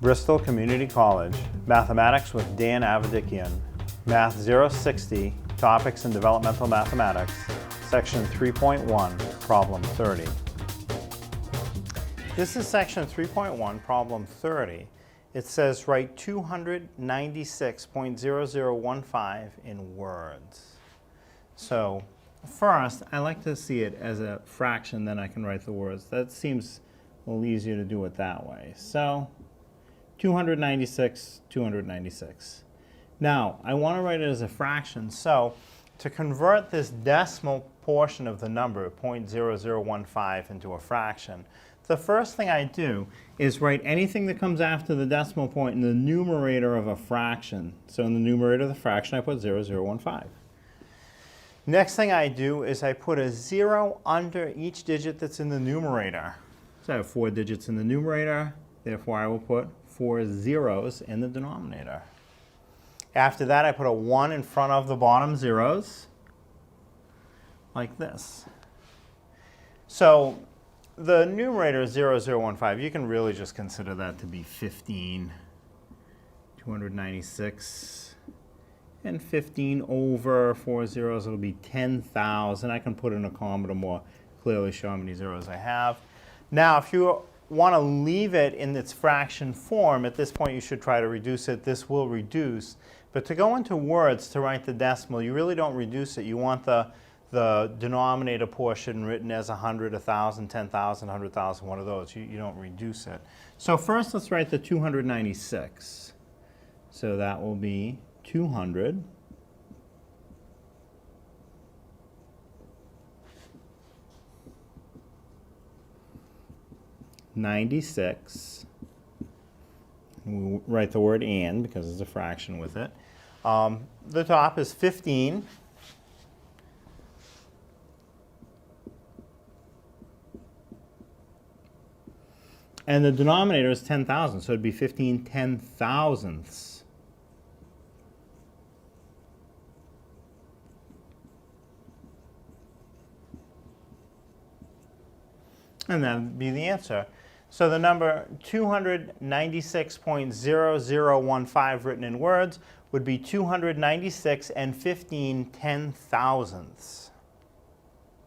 Bristol Community College, Mathematics with Dan Avedikian, Math 060, Topics in Developmental Mathematics, Section 3.1, Problem 30. This is Section 3.1, Problem 30. It says write 296.0015 in words. So first, I like to see it as a fraction, then I can write the words. That seems a little easier to do it that way. So 296, 296. Now, I want to write it as a fraction, so to convert this decimal portion of the number, 0.0015, into a fraction, the first thing I do is write anything that comes after the decimal point in the numerator of a fraction. So in the numerator of the fraction, I put 0015. Next thing I do is I put a 0 under each digit that's in the numerator. So I have 4 digits in the numerator, therefore I will put 4 zeros in the denominator. After that, I put a 1 in front of the bottom zeros, like this. So the numerator is 0015. You can really just consider that to be 15, 296, and 15 over 4 zeros, it'll be 10,000. I can put in a comma to more clearly show how many zeros I have. Now, if you want to leave it in its fraction form, at this point you should try to reduce it. This will reduce. But to go into words to write the decimal, you really don't reduce it. You want the denominator portion written as 100, 1,000, 10,000, 100,000, one of those. You don't reduce it. So first let's write the 296. So that will be 200. $96. We'll write the word and because there's a fraction with it. The top is 15. And the denominator is 10,000, so it'd be 15 ten-thousandths. And that would be the answer. So the number 296.0015 written in words would be 296 and 15 ten-thousandths.